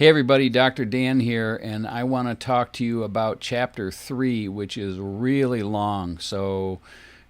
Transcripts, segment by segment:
Hey everybody, Dr. Dan here, and I want to talk to you about chapter 3, which is really long. So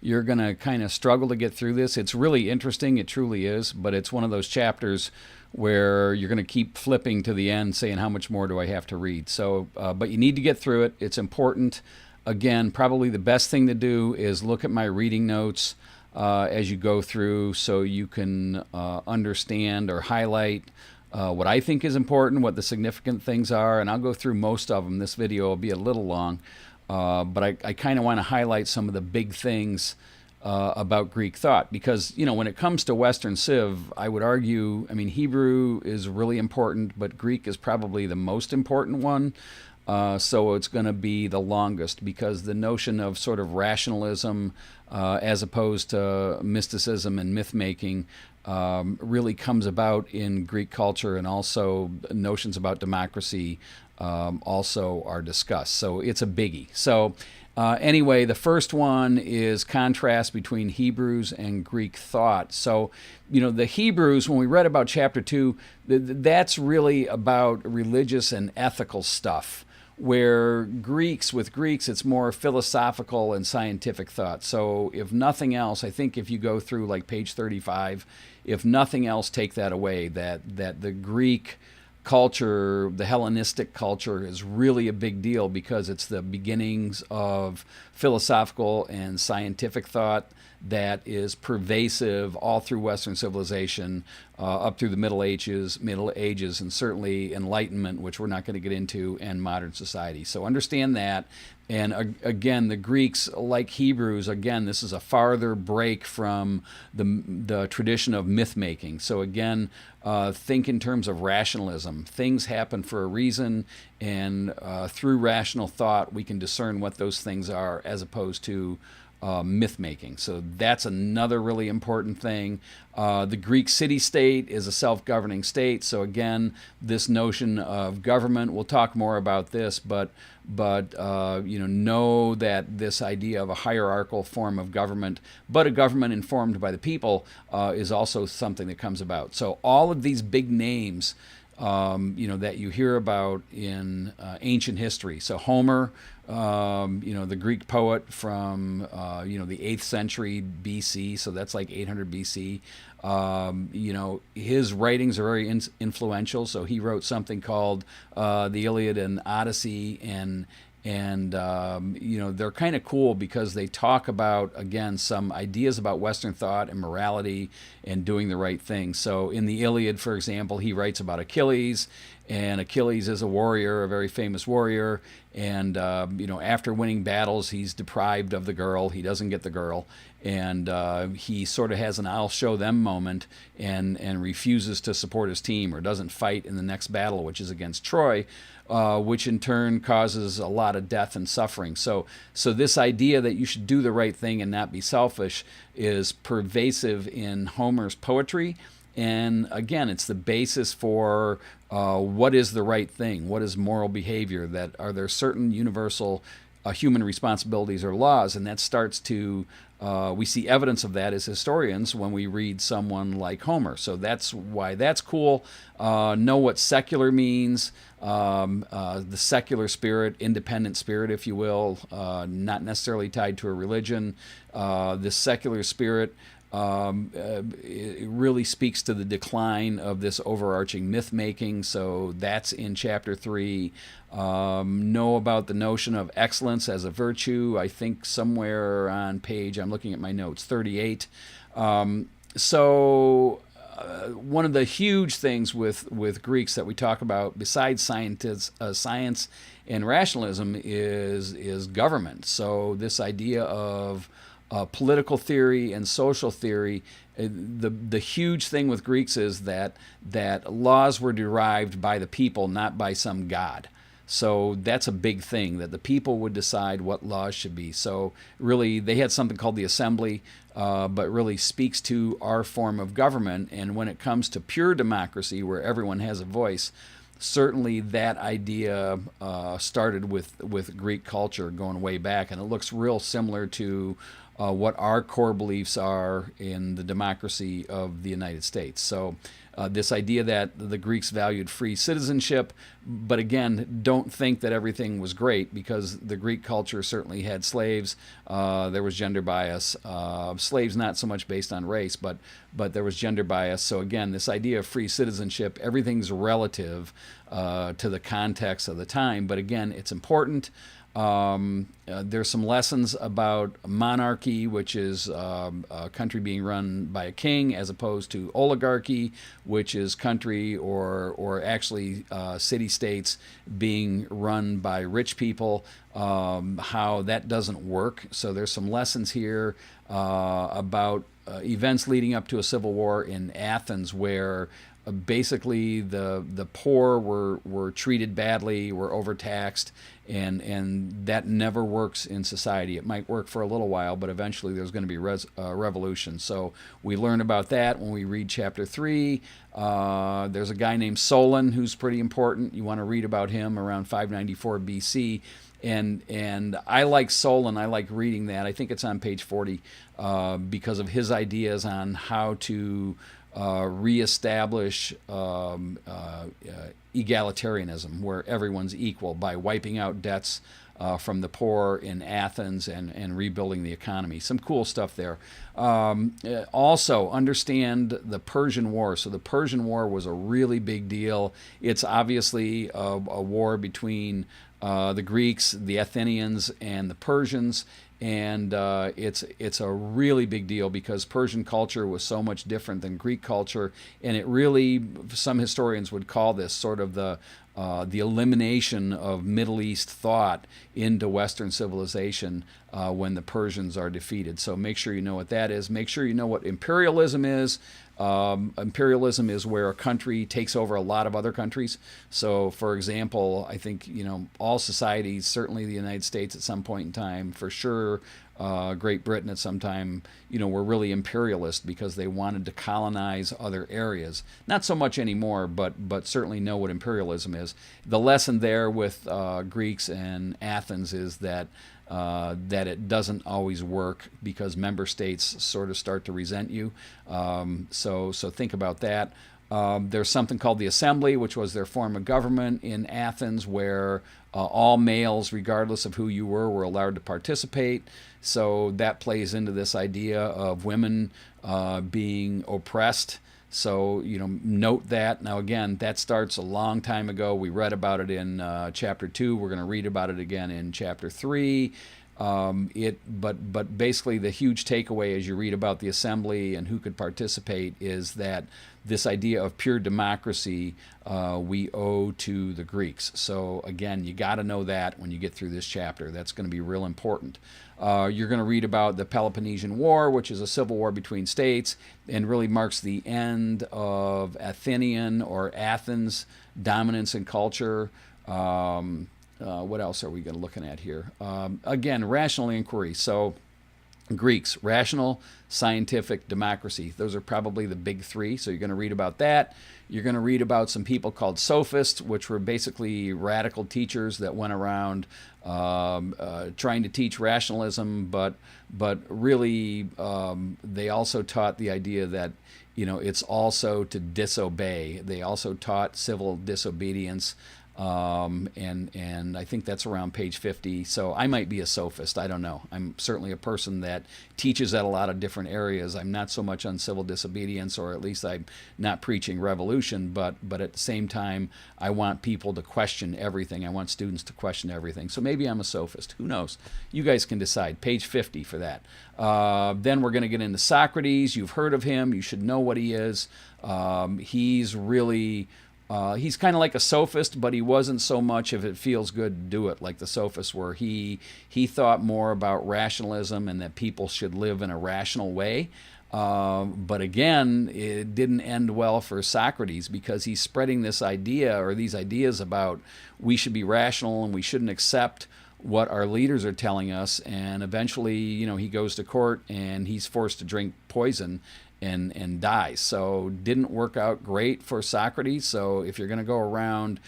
you're going to kind of struggle to get through this. It's really interesting, it truly is, but it's one of those chapters where you're going to keep flipping to the end saying, how much more do I have to read? But you need to get through it. It's important. Again, probably the best thing to do is look at my reading notes as you go through so you can understand or highlight what I think is important, what the significant things are, and I'll go through most of them. This video will be a little long, but I kind of want to highlight some of the big things about Greek thought because, when it comes to Western Civ, I would argue, Hebrew is really important, but Greek is probably the most important one. So it's going to be the longest because the notion of sort of rationalism as opposed to mysticism and myth making really comes about in Greek culture, and also notions about democracy also are discussed. So it's a biggie. So anyway, the first one is contrast between Hebrews and Greek thought. So, the Hebrews, when we read about chapter 2, that's really about religious and ethical stuff, where with Greeks, it's more philosophical and scientific thought. So if nothing else, I think if you go through like page 35, if nothing else, take that away, that the Greek culture, the Hellenistic culture, is really a big deal because it's the beginnings of philosophical and scientific thought that is pervasive all through Western civilization, up through the Middle Ages, and certainly Enlightenment, which we're not going to get into, and modern society. So understand that. And again, the Greeks, like Hebrews, again, this is a farther break from the tradition of myth making. So again, think in terms of rationalism. Things happen for a reason, and through rational thought, we can discern what those things are, as opposed to myth making. So that's another really important thing. The Greek city-state is a self-governing state. So again, this notion of government, we'll talk more about this, but know that this idea of a hierarchical form of government, but a government informed by the people, is also something that comes about. So all of these big names that you hear about in ancient history. So Homer, the Greek poet from, the 8th century BC, so that's like 800 BC. His writings are very influential. So he wrote something called the Iliad and Odyssey, and they're kind of cool because they talk about, again, some ideas about Western thought and morality and doing the right thing. So in the Iliad, for example, he writes about Achilles, and Achilles is a warrior, a very famous warrior, and after winning battles, he's deprived of the girl. He doesn't get the girl, and he sort of has an "I'll show them" moment, and refuses to support his team or doesn't fight in the next battle, which is against Troy. Which in turn causes a lot of death and suffering. So this idea that you should do the right thing and not be selfish is pervasive in Homer's poetry. And again, it's the basis for what is the right thing, what is moral behavior, that are there certain universal human responsibilities or laws, and that starts to we see evidence of that as historians when we read someone like Homer. So that's why that's cool. Know what secular means, the secular spirit, independent spirit, if you will, not necessarily tied to a religion. This secular spirit it really speaks to the decline of this overarching myth making. So that's in chapter 3. Know about the notion of excellence as a virtue. I think somewhere on page, I'm looking at my notes, 38. One of the huge things with Greeks that we talk about, besides science and rationalism, is government. So this idea of political theory and social theory, the huge thing with Greeks is that laws were derived by the people, not by some god. So that's a big thing, that the people would decide what laws should be. So really, they had something called the assembly, but really speaks to our form of government. And when it comes to pure democracy, where everyone has a voice, certainly that idea started with Greek culture going way back, and it looks real similar to what our core beliefs are in the democracy of the United States. So this idea that the Greeks valued free citizenship, but again, don't think that everything was great, because the Greek culture certainly had slaves. There was gender bias. Slaves not so much based on race, but there was gender bias. So again, this idea of free citizenship, everything's relative to the context of the time. But again, it's important. There's some lessons about monarchy, which is a country being run by a king, as opposed to oligarchy, which is country or actually city-states being run by rich people, how that doesn't work. So there's some lessons here about events leading up to a civil war in Athens, where basically the poor were treated badly, were overtaxed, and that never works in society. It might work for a little while, but eventually there's going to be revolution. So we learn about that when we read chapter 3. There's a guy named Solon who's pretty important. You want to read about him around 594 BC. And I like Solon. I like reading that. I think it's on page 40 because of his ideas on how to reestablish egalitarianism, where everyone's equal, by wiping out debts from the poor in Athens and rebuilding the economy. Some cool stuff there. Also, understand the Persian War. So the Persian War was a really big deal. It's obviously a war between the Greeks, the Athenians, and the Persians. And it's a really big deal because Persian culture was so much different than Greek culture, and it really, some historians would call this sort of the elimination of Middle East thought into Western civilization when the Persians are defeated. So make sure you know what that is. Make sure you know what imperialism is. Imperialism is where a country takes over a lot of other countries. So, for example, I think, all societies, certainly the United States at some point in time, for sure, Great Britain at some time, were really imperialist because they wanted to colonize other areas. Not so much anymore, but certainly know what imperialism is. The lesson there with Greeks and Athens is that it doesn't always work because member states sort of start to resent you. So think about that. There's something called the Assembly, which was their form of government in Athens, where all males, regardless of who you were allowed to participate. So that plays into this idea of women being oppressed. So, note that. Now, again, that starts a long time ago. We read about it in chapter 2. We're going to read about it again in chapter 3. But basically the huge takeaway as you read about the Assembly and who could participate is that this idea of pure democracy we owe to the Greeks. So again, you got to know that when you get through this chapter. That's going to be real important. You're going to read about the Peloponnesian War, which is a civil war between states and really marks the end of Athenian or Athens dominance in culture. What else are we going to looking at here? Again, rational inquiry. So Greeks, rational, scientific, democracy. Those are probably the big three. So you're going to read about that. You're going to read about some people called sophists, which were basically radical teachers that went around trying to teach rationalism, but really they also taught the idea that it's also to disobey. They also taught civil disobedience. And I think that's around page 50. So I might be a sophist. I don't know. I'm certainly a person that teaches at a lot of different areas. I'm not so much on civil disobedience, or at least I'm not preaching revolution, but at the same time, I want people to question everything. I want students to question everything. So maybe I'm a sophist. Who knows? You guys can decide. Page 50 for that. Then we're going to get into Socrates. You've heard of him. You should know what he is. He's really... he's kind of like a sophist, but he wasn't so much if it feels good, do it, like the sophists were. He thought more about rationalism and that people should live in a rational way. But again, it didn't end well for Socrates because he's spreading this idea or these ideas about we should be rational and we shouldn't accept what our leaders are telling us. And eventually, he goes to court and he's forced to drink poison and dies. So didn't work out great for Socrates. So if you're going to go around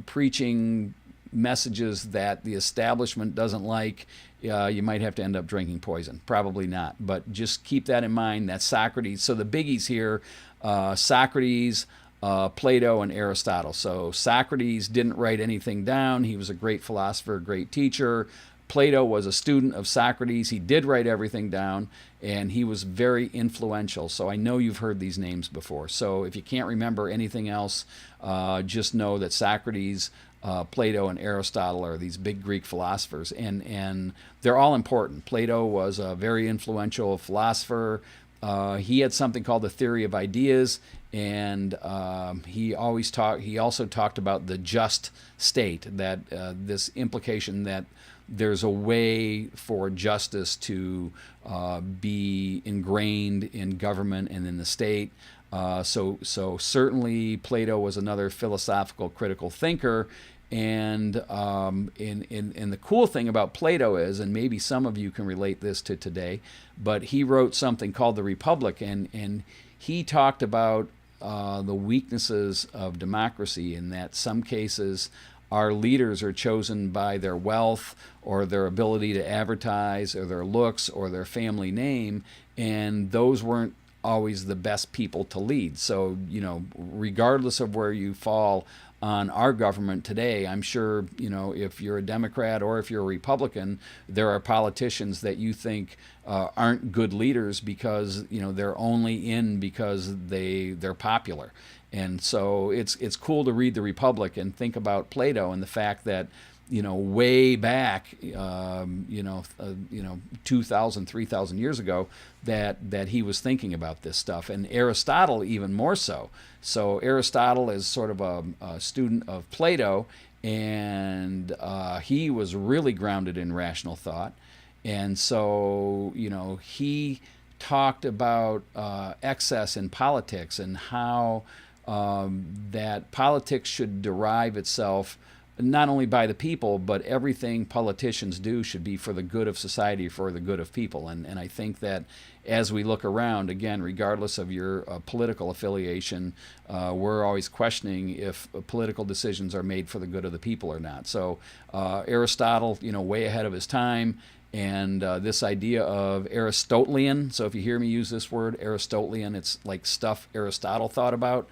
preaching messages that the establishment doesn't like, you might have to end up drinking poison. Probably not, but just keep that in mind. That's Socrates. So the biggies here, Socrates, Plato, and Aristotle. So Socrates didn't write anything down. He was a great philosopher, great teacher. Plato was a student of Socrates. He did write everything down, and he was very influential. So I know you've heard these names before. So if you can't remember anything else, just know that Socrates, Plato, and Aristotle are these big Greek philosophers, and they're all important. Plato was a very influential philosopher. He had something called the theory of ideas, and he also talked about the just state, that this implication that there's a way for justice to be ingrained in government and in the state. So certainly Plato was another philosophical critical thinker. And the cool thing about Plato is, and maybe some of you can relate this to today, but he wrote something called the Republic, and he talked about the weaknesses of democracy, in that some cases our leaders are chosen by their wealth or their ability to advertise or their looks or their family name, and those weren't always the best people to lead. So, regardless of where you fall on our government today, I'm sure, if you're a Democrat or if you're a Republican, there are politicians that you think aren't good leaders because, they're only in because they're popular. And so it's cool to read the Republic and think about Plato and the fact that, way back, 2,000, 3,000 years ago, that he was thinking about this stuff. And Aristotle even more so. So Aristotle is sort of a student of Plato, and he was really grounded in rational thought. And so, he talked about excess in politics and how that politics should derive itself not only by the people, but everything politicians do should be for the good of society, for the good of people. And I think that as we look around, again, regardless of your political affiliation, we're always questioning if political decisions are made for the good of the people or not. So Aristotle, way ahead of his time. And this idea of Aristotelian, so if you hear me use this word, Aristotelian, it's like stuff Aristotle thought about.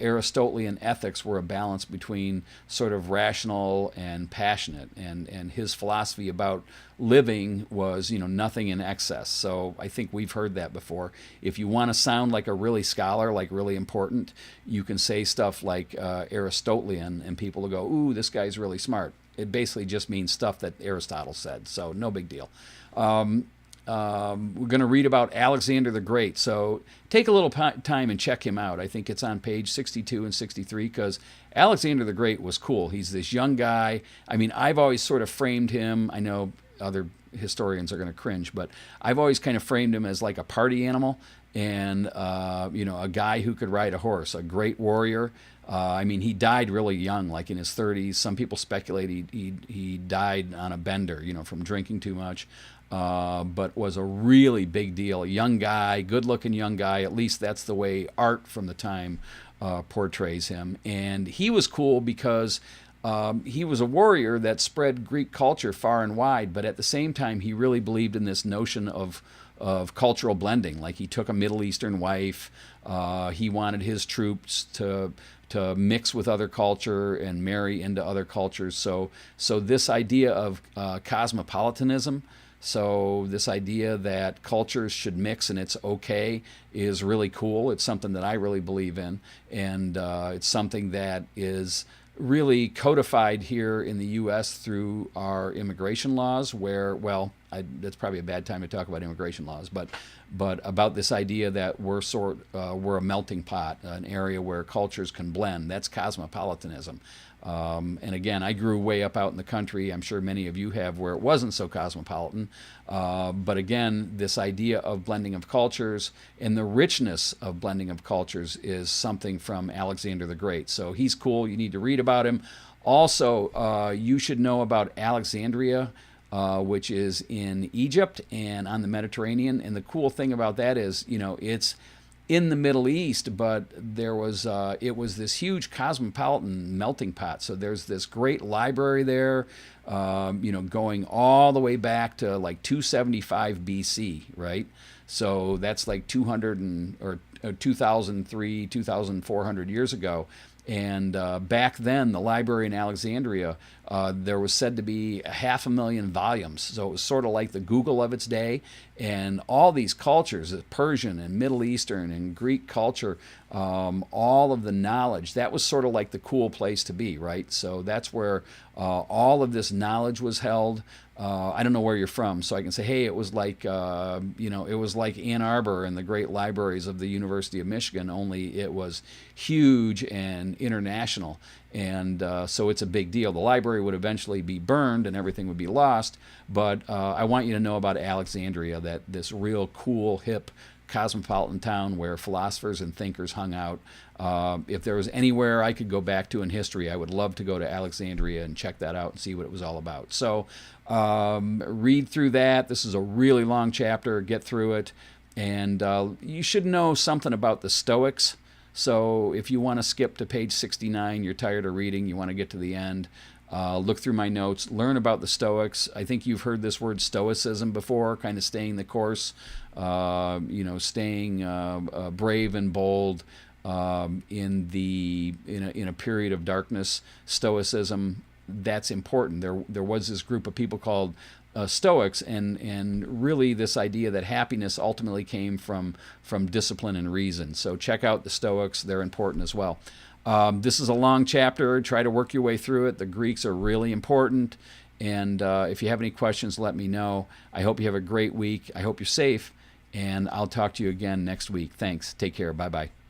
Aristotelian ethics were a balance between sort of rational and passionate, and his philosophy about living was, nothing in excess. So I think we've heard that before. If you want to sound like a really scholar, like really important, you can say stuff like Aristotelian, and people will go, ooh, this guy's really smart. It basically just means stuff that Aristotle said, so no big deal. We're going to read about Alexander the Great. So take a little time and check him out. I think it's on page 62 and 63, because Alexander the Great was cool. He's this young guy. I mean, I've always sort of framed him, I know other historians are going to cringe, but I've always kind of framed him as like a party animal, and a guy who could ride a horse, a great warrior. He died really young, like in his 30s. Some people speculate he died on a bender, from drinking too much. But was a really big deal. A young guy, good-looking young guy. At least that's the way art from the time portrays him. And he was cool because he was a warrior that spread Greek culture far and wide. But at the same time, he really believed in this notion of cultural blending. Like, he took a Middle Eastern wife. He wanted his troops to mix with other culture and marry into other cultures. So this idea of cosmopolitanism, so this idea that cultures should mix and it's okay, is really cool. It's something that I really believe in, and it's something that is really codified here in the U.S. through our immigration laws, where, that's probably a bad time to talk about immigration laws, but about this idea that we're a melting pot, an area where cultures can blend. That's cosmopolitanism. And again, I grew way up out in the country. I'm sure many of you have, where it wasn't so cosmopolitan. But again, this idea of blending of cultures and the richness of blending of cultures is something from Alexander the Great. So he's cool. You need to read about him. Also, you should know about Alexandria, which is in Egypt and on the Mediterranean. And the cool thing about that is, in the Middle East, but there was it was this huge cosmopolitan melting pot. So there's this great library there, going all the way back to like 275 BC, right? So that's like 200 or 2003, 2,400 years ago. And back then, the library in Alexandria, there was said to be 500,000 volumes. So it was sort of like the Google of its day. And all these cultures, Persian and Middle Eastern and Greek culture, all of the knowledge, that was sort of like the cool place to be, right? So that's where all of this knowledge was held. I don't know where you're from, so I can say, hey, it was like, it was like Ann Arbor and the great libraries of the University of Michigan, only it was huge and international. And so it's a big deal. The library would eventually be burned and everything would be lost, but I want you to know about Alexandria, that this real cool, hip, cosmopolitan town where philosophers and thinkers hung out. If there was anywhere I could go back to in history, I would love to go to Alexandria and check that out and see what it was all about. So read through that. This is a really long chapter. Get through it. And you should know something about the Stoics. So if you want to skip to page 69, you're tired of reading, you want to get to the end, look through my notes, learn about the Stoics. I think you've heard this word stoicism before, kind of staying the course, staying brave and bold in a period of darkness. Stoicism, that's important. There was this group of people called Stoics, and really this idea that happiness ultimately came from discipline and reason. So check out the Stoics; they're important as well. This is a long chapter. Try to work your way through it. The Greeks are really important. And if you have any questions, let me know. I hope you have a great week. I hope you're safe. And I'll talk to you again next week. Thanks. Take care. Bye-bye.